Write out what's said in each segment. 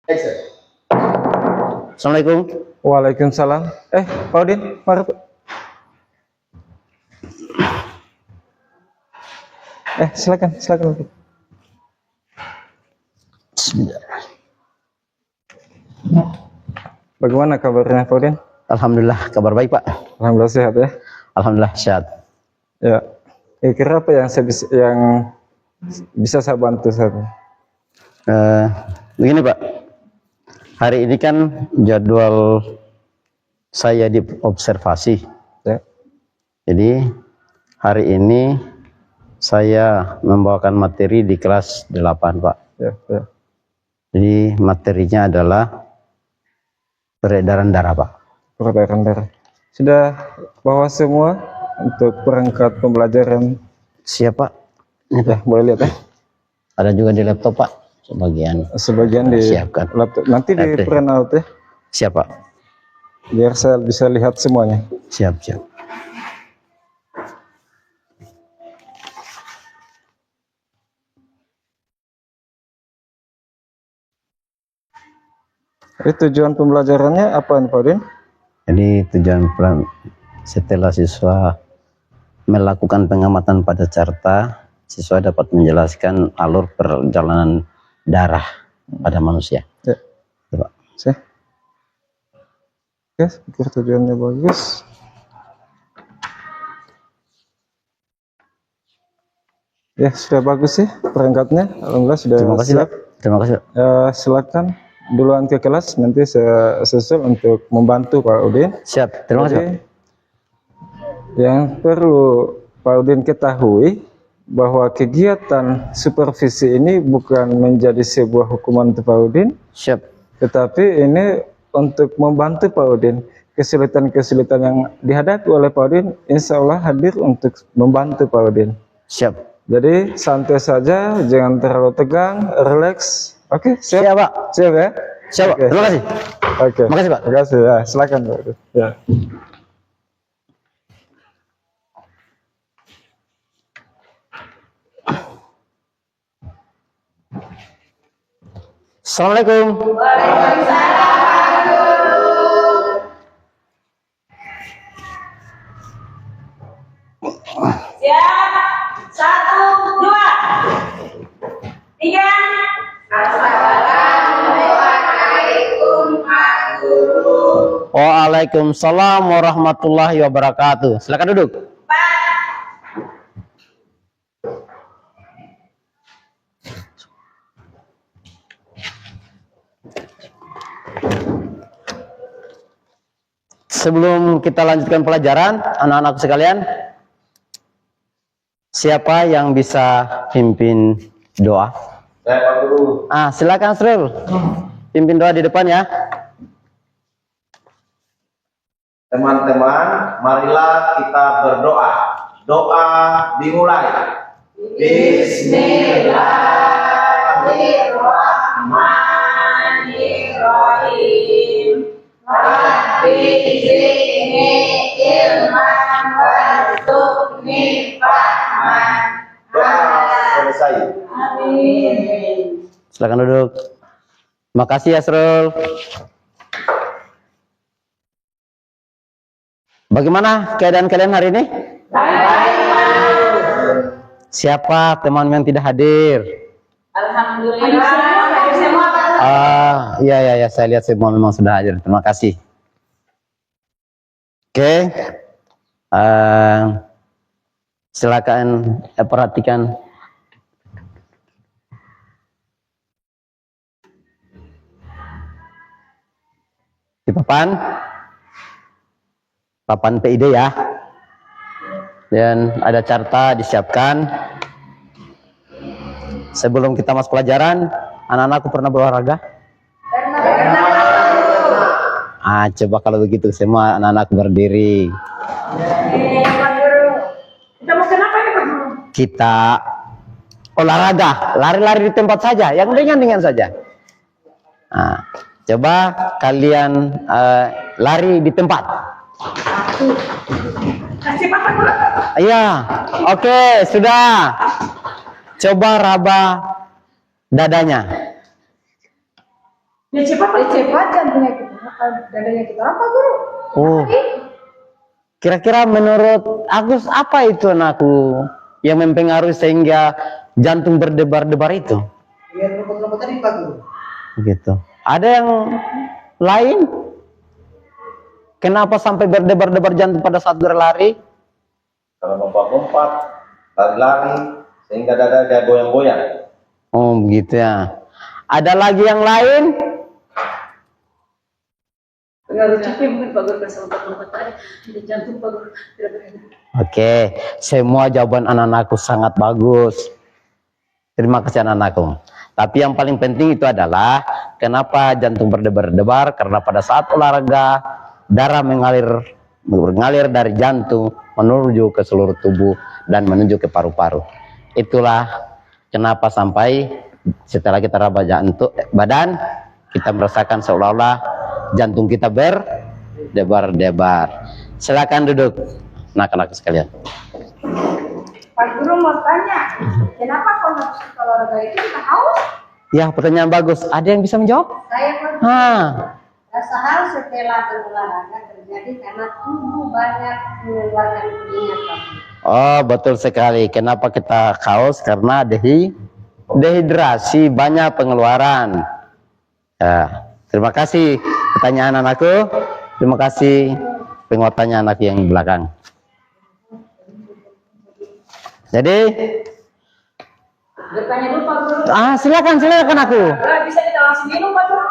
Assalamualaikum. Waalaikumsalam. Pak Udin, mari Pak. Silakan. Bismillah. Bagaimana kabarnya Pak Udin? Alhamdulillah, kabar baik Pak. Alhamdulillah sehat ya. Alhamdulillah sehat. Ya. Kira apa yang bisa saya bantu saat ini? Begini Pak, hari ini kan jadwal saya diobservasi. Ya. Jadi hari ini saya membawakan materi di kelas 8 Pak. Ya. Jadi materinya adalah peredaran darah Pak. Peredaran darah. Sudah bawa semua untuk perangkat pembelajaran? Siapa? Ya, boleh lihat ya. Ada juga di laptop Pak, Sebagian di siapkan. laptop. Nanti di print out ya. Siapa? Biar saya bisa lihat semuanya. Siap. Tujuan pembelajarannya apa nih Pak Udin? Jadi tujuan setelah siswa melakukan pengamatan pada carta, siswa dapat menjelaskan alur perjalanan darah pada manusia. Ya. Coba. Oke, pikir tujuannya bagus. Ya, sudah bagus sih perangkatnya. Alhamdulillah sudah Terima kasih siap. Pak. Terima kasih Pak. Silakan duluan ke kelas, nanti saya susul untuk membantu Pak Udin. Siap, terima kasih Pak. Yang perlu Pak Udin ketahui bahwa kegiatan supervisi ini bukan menjadi sebuah hukuman untuk Pak Udin. Siap. Tetapi ini untuk membantu Pak Udin. Kesulitan-kesulitan yang dihadapi oleh Pak Udin, insya Allah hadir untuk membantu Pak Udin. Siap. Jadi santai saja, jangan terlalu tegang, relax. Oke, siap? Siap Pak. Siap ya? Siap Pak. Terima kasih. Oke. Terima kasih Pak. Terima kasih ya. Silakan Pak Udin. Ya. Assalamualaikum. Siap, 1, 2, 3. Assalamualaikum Pak Guru. Waalaikumsalam warahmatullahi wabarakatuh. Silakan duduk. Sebelum kita lanjutkan pelajaran, anak-anak sekalian, siapa yang bisa pimpin doa? Saya Pak Guru. Silakan Srul, pimpin doa di depan ya. Teman-teman, marilah kita berdoa. Doa dimulai. Bismillahirrahmanirrahim. Rabbi zidni ilman warzuqni fahman. Doa selesai. Amin. Silakan duduk. Makasih ya Srul. Bagaimana keadaan kalian hari ini? Siapa teman yang tidak hadir? Alhamdulillah. Semua Iya, saya lihat semua memang sudah hadir. Terima kasih. Oke. Silakan perhatikan. Di papan PID ya. Dan ada carta disiapkan. Sebelum kita masuk pelajaran, anak-anakku pernah berolahraga? Coba kalau begitu semua anak-anak berdiri. Kita mau kenapa ini Pak Guru? Kita olahraga, lari-lari di tempat saja, yang ringan-ringan saja. Coba kalian lari di tempat. Kasih Pak Guru. Iya, oke, sudah. Coba raba dadanya. Dia cepat jantungnya kita, dadanya kita apa guru? Oh. Kira-kira menurut Agus apa itu anakku yang mempengaruhi sehingga jantung berdebar-debar itu? Biar rumput-rumput tadi Pak Guru. Gitu. Ada yang lain? Kenapa sampai berdebar-debar jantung pada saat berlari? Karena lompat-lompat, lari-lari, sehingga dada dia goyang-goyang. Oh begitu ya. Ada lagi yang lain? pengaruh capek mungkin Pak Guru bersama lompat tadi. Jadi jantung Pak Guru tidak berhenti. Oke, semua jawaban anak-anakku sangat bagus. Terima kasih anak-anakku. Tapi yang paling penting itu adalah kenapa jantung berdebar-debar? Karena pada saat olahraga darah mengalir dari jantung menuju ke seluruh tubuh dan menuju ke paru-paru. Itulah kenapa sampai setelah kita raba jantung badan kita merasakan seolah-olah jantung kita berdebar-debar. Silakan duduk, anak-anak sekalian. Pak Guru mau tanya, kenapa kalau kita olahraga itu kita haus? Ya, pertanyaan bagus. Ada yang bisa menjawab? Saya Pak, rasa haus setelah berolahraga terjadi karena tubuh banyak mengeluarkan keringat Pak Guru. Oh, betul sekali. Kenapa kita haus? Karena dehidrasi, banyak pengeluaran. Ya, terima kasih pertanyaan anakku. Terima kasih penguatannya anak yang belakang. Jadi, Bertanya dulu Pak Guru. silakan aku. Bisa kita langsung minum Pak Guru?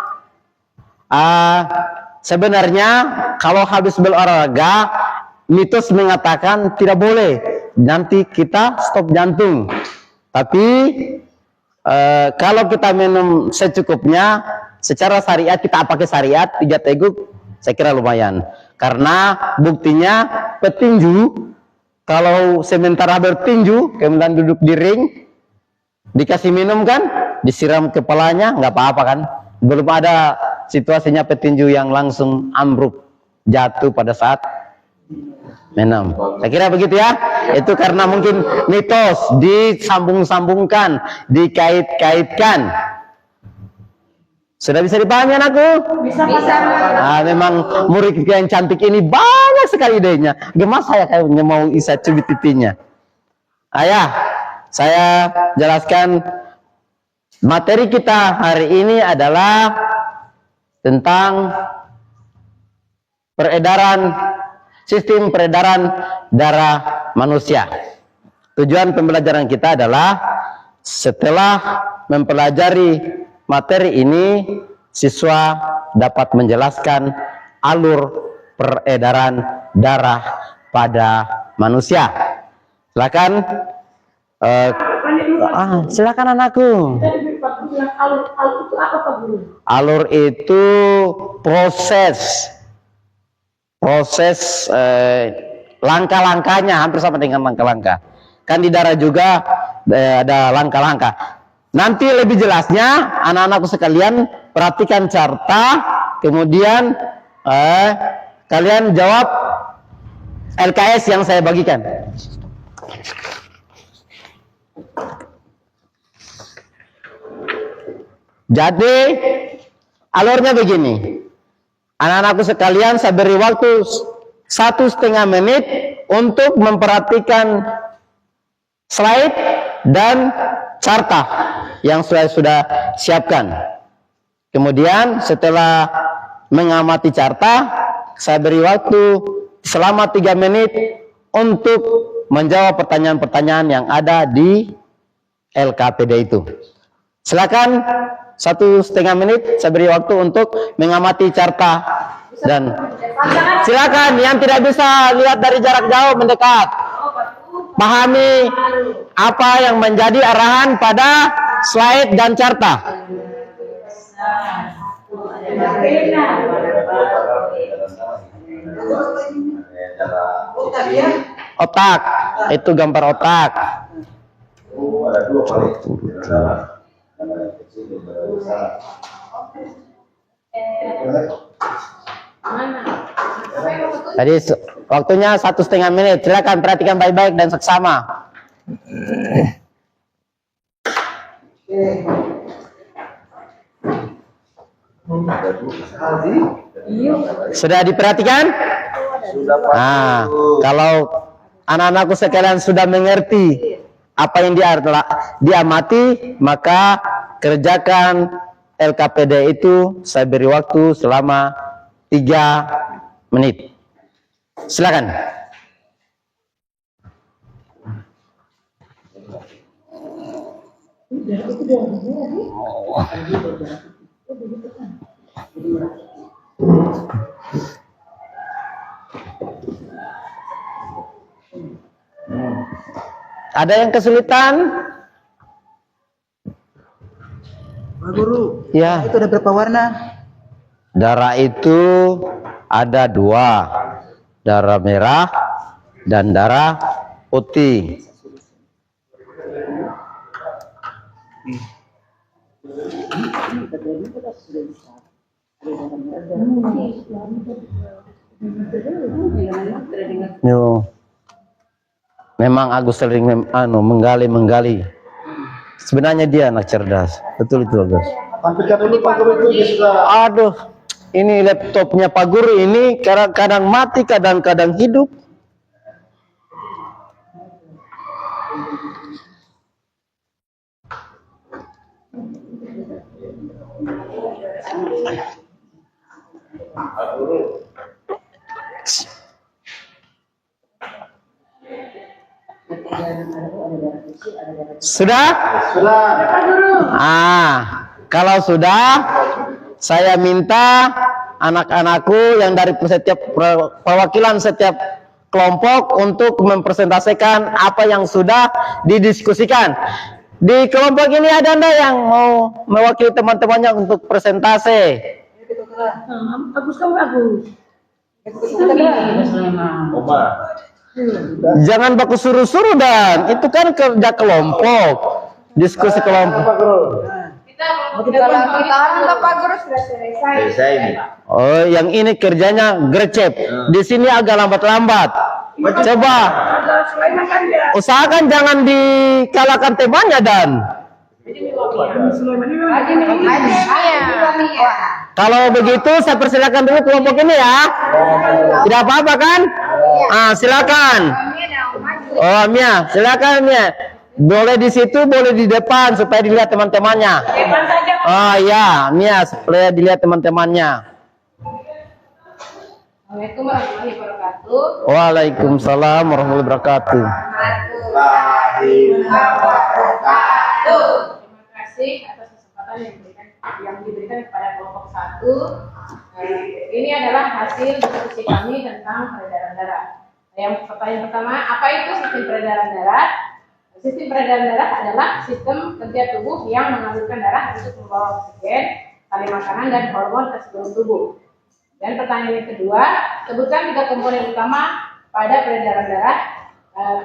Sebenarnya kalau habis berolahraga, mitos mengatakan tidak boleh. Nanti kita stop jantung. Tapi kalau kita minum secukupnya, secara syariat kita pakai syariat 3 teguk, saya kira lumayan. Karena buktinya petinju kalau sementara bertinju, kemudian duduk di ring, dikasih minum kan, disiram kepalanya, nggak apa-apa kan? Belum ada situasinya petinju yang langsung ambruk, jatuh pada saat minum. Saya kira begitu ya. Itu karena mungkin mitos, disambung-sambungkan, dikait-kaitkan. Sudah bisa dipahami anakku? Bisa Pak. Memang murid yang cantik ini banyak sekali idenya. Gemas saya kayaknya mau isa cubit titinya. Ayah, saya jelaskan materi kita hari ini adalah tentang sistem peredaran darah manusia. Tujuan pembelajaran kita adalah setelah mempelajari materi ini, siswa dapat menjelaskan alur peredaran darah pada manusia. Silakan. Silakan anakku. Tadi Pak Guru bilang alur itu apa Pak Guru? Alur itu proses langkah-langkahnya hampir sama dengan langkah-langkah. Kan di darah juga ada langkah-langkah. Nanti lebih jelasnya anak-anakku sekalian perhatikan carta, kemudian kalian jawab LKS yang saya bagikan. Jadi alurnya begini, anak-anakku sekalian saya beri waktu 1,5 menit untuk memperhatikan slide dan carta yang saya sudah siapkan. Kemudian setelah mengamati carta, saya beri waktu selama 3 menit untuk menjawab pertanyaan-pertanyaan yang ada di LKPD itu. Silakan 1,5 menit saya beri waktu untuk mengamati carta dan silakan yang tidak bisa lihat dari jarak jauh mendekat. Pahami apa yang menjadi arahan pada slide dan carta. Otak, itu gambar otak. Ada 2 kali. Ada yang kecil dan ada yang besar. Jadi waktunya 1,5 menit. Silakan perhatikan baik-baik dan seksama. Ada dua. Sudah diperhatikan? Sudah Pak Nah, Guru. kalau anak-anakku sekalian sudah mengerti apa yang diamati, maka kerjakan LKPD itu saya beri waktu selama 3 menit. Silakan. Ada yang kesulitan? Pak Guru, Ya. itu ada berapa warna? Darah itu ada 2, darah merah dan darah putih. Yo. Memang Agus sering menggali. Sebenarnya dia anak cerdas. Betul itu Agus. Tampilkan dulu Pak Guru itu dia sudah. Aduh, ini laptopnya Pak Guru ini kadang-kadang mati, kadang-kadang hidup. Sudah? Sudah. Kalau sudah, saya minta anak-anakku yang dari setiap perwakilan setiap kelompok untuk mempresentasikan apa yang sudah didiskusikan. Di kelompok ini ada Anda yang mau mewakili teman-temannya untuk presentasi? Bagus kamu bagus. Oma. Jangan baku suruh-suruh dan itu kan kerja kelompok, diskusi kelompok. Pak Guru. Kita Pak Guru sudah selesai. Selesai ini. Oh, yang ini kerjanya gercep. Di sini agak lambat-lambat. Coba usahakan jangan dikalahkan temannya dan kalau begitu saya persilakan dulu kelompok ini ya. Tidak apa-apa kan? Silakan. Oh, Mia, silakan Mia. Boleh di situ, boleh di depan supaya dilihat teman-temannya. Oh iya, Mia, supaya dilihat teman-temannya. Assalamualaikum warahmatullahi wabarakatuh. Waalaikumsalam warahmatullahi wabarakatuh. Terima kasih atas kesempatan yang diberikan kepada kelompok 1. Ini adalah hasil diskusi kami tentang peredaran darah. Yang pertanyaan pertama, apa itu sistem peredaran darah? Sistem peredaran darah adalah sistem kerja tubuh yang mengalirkan darah untuk membawa oksigen, sali makanan, dan hormon ke seluruh tubuh. Dan pertanyaan yang kedua, sebutkan 3 komponen utama pada peredaran darah.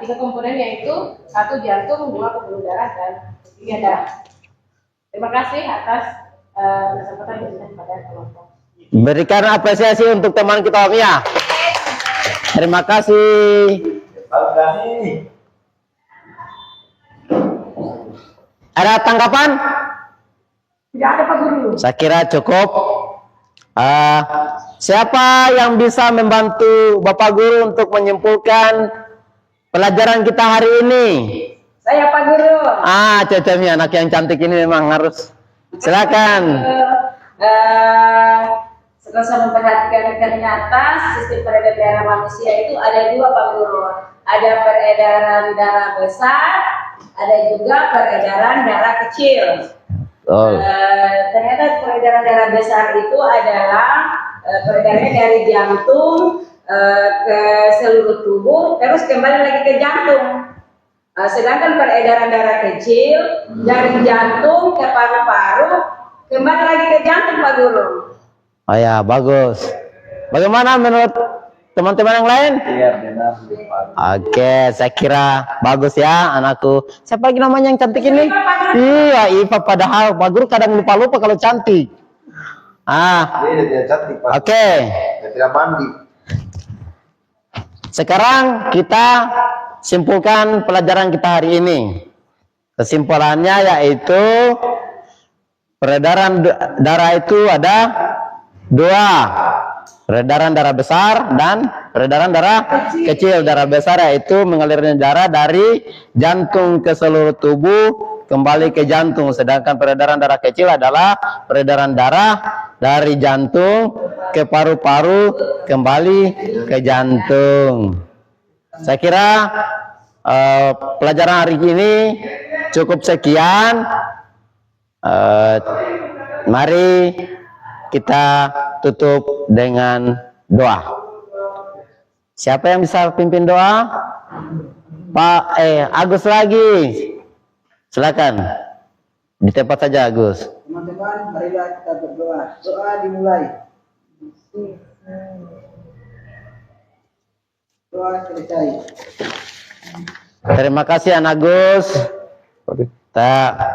3 komponen yaitu 1 jantung, 2 pembuluh darah, dan 3 darah. Terima kasih atas kesempatan yang diberikan kepada kelompok. Berikan apresiasi untuk teman kita Om ya. Terima kasih. Ada tanggapan? Tidak ada Pak Guru. Saya kira cukup. Siapa yang bisa membantu Bapak Guru untuk menyimpulkan pelajaran kita hari ini? Saya Pak Guru. Cecemnya anak yang cantik ini memang harus. Silakan. Setelah saya memperhatikan ternyata sistem peredaran darah manusia itu ada 2 Pak Guru. Ada peredaran darah besar, ada juga peredaran darah kecil. Ternyata peredaran darah besar itu adalah peredarannya dari jantung ke seluruh tubuh, terus kembali lagi ke jantung. Sedangkan peredaran darah kecil dari jantung ke paru-paru, kembali lagi ke jantung Pak Guru. Oh ya, bagus. Bagaimana menurut teman-teman yang lain? Iya, benar. Oke, saya kira bagus ya anakku. Siapa lagi namanya yang cantik ini? Iya, Ipa, padahal Pak Guru kadang lupa-lupa kalau cantik. Dia tidak cantik Pak. Oke. Dia tidak mandi. Sekarang kita simpulkan pelajaran kita hari ini. Kesimpulannya yaitu peredaran darah itu ada dua, peredaran darah besar dan peredaran darah kecil. Darah besar yaitu mengalirnya darah dari jantung ke seluruh tubuh kembali ke jantung, sedangkan peredaran darah kecil adalah peredaran darah dari jantung ke paru-paru kembali ke jantung. Saya kira pelajaran hari ini cukup sekian. Mari kita tutup dengan doa. Siapa yang bisa pimpin doa? Pak Agus lagi. Silakan. Di tempat saja Agus. Teman-teman, marilah kita berdoa. Doa dimulai. Doa selesai. Terima kasih Anak Agus.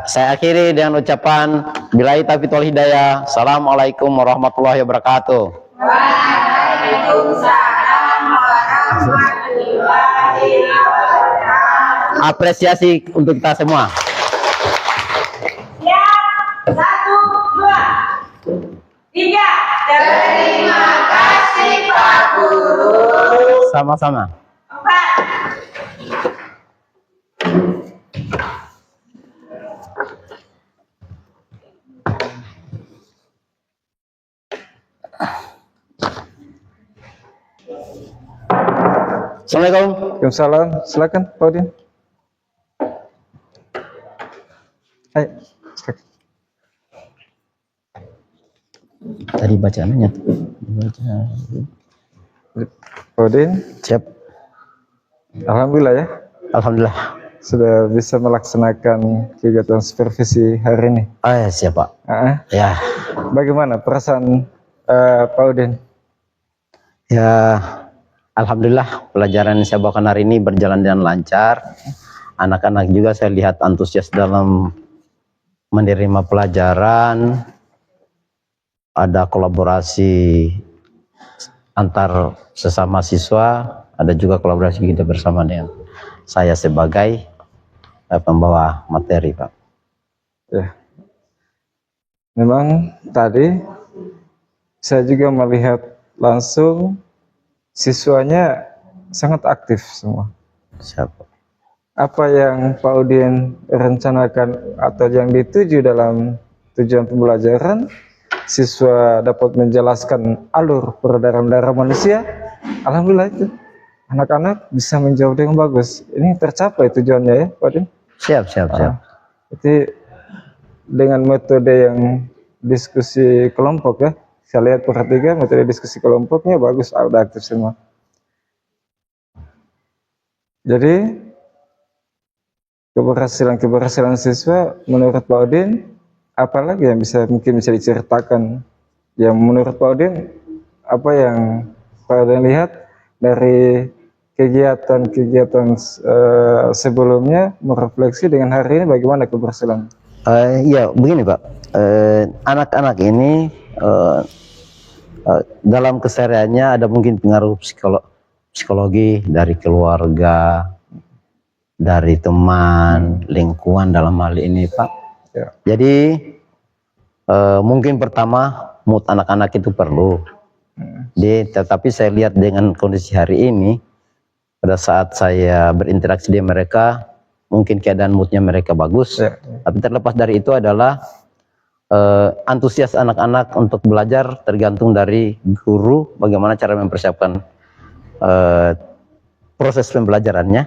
Saya akhiri dengan ucapan billahi taufiq wal hidayah. Assalamualaikum warahmatullahi wabarakatuh. Waalaikumsalam warahmatullahi wabarakatuh. Apresiasi untuk kita semua. Ya, 1, 2, 3. Terima kasih Pak Guru. Sama-sama. 4. Assalamualaikum. Waalaikumsalam. Silakan Pak Udin. Hai. Tadi bacaannya. Pak Udin, Siap. alhamdulillah ya Alhamdulillah. sudah bisa melaksanakan kegiatan supervisi hari ini. Ya, siap Pak. Ya. Bagaimana perasaan Pak Udin? Ya, alhamdulillah pelajaran yang saya bawakan hari ini berjalan dengan lancar. Anak-anak juga saya lihat antusias dalam menerima pelajaran. Ada kolaborasi antar sesama siswa, ada juga kolaborasi kita bersama dengan saya sebagai pembawa materi, Pak. Ya, memang tadi saya juga melihat langsung siswanya sangat aktif semua. Siapa? Apa yang Pak Udin rencanakan atau yang dituju dalam tujuan pembelajaran, siswa dapat menjelaskan alur peredaran darah manusia. Alhamdulillah itu anak-anak bisa menjawab dengan bagus. Ini tercapai tujuannya ya Pak Udin. Siap. Jadi dengan metode yang diskusi kelompok ya, saya lihat perhatikan metode diskusi kelompoknya bagus, udah aktif semua. Jadi keberhasilan siswa menurut Pak Udin, apalagi yang mungkin bisa diceritakan yang menurut Pak Udin, apa yang Pak Udin lihat dari kegiatan sebelumnya merefleksi dengan hari ini bagaimana keberhasilan? Ya begini Pak, anak-anak ini dalam kesehariannya ada mungkin pengaruh psikologi dari keluarga, dari teman, lingkungan dalam hal ini Pak. Ya. Jadi mungkin pertama mood anak-anak itu perlu. Tetapi saya lihat dengan kondisi hari ini, pada saat saya berinteraksi dengan mereka, mungkin keadaan moodnya mereka bagus. Ya. Tapi terlepas dari itu adalah antusias anak-anak untuk belajar tergantung dari guru bagaimana cara mempersiapkan proses pembelajarannya.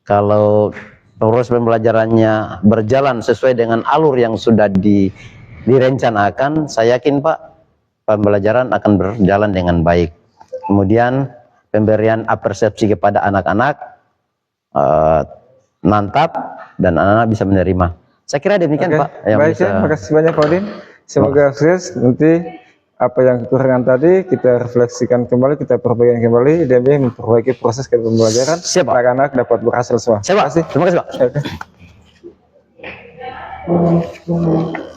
Kalau proses pembelajarannya berjalan sesuai dengan alur yang sudah direncanakan, saya yakin Pak, pembelajaran akan berjalan dengan baik. Kemudian pemberian persepsi kepada anak-anak mantap dan anak-anak bisa menerima. Saya kira demikian Pak. Baik ya, terima kasih banyak Pak Udin. Semoga sukses. Nanti apa yang kekurangan tadi kita refleksikan kembali, kita perbaikan kembali demi memperbaiki proses pembelajaran. Siap, Pak. Anak-anak dapat berhasil semua. Terima kasih Pak. Terima kasih Pak. Oke.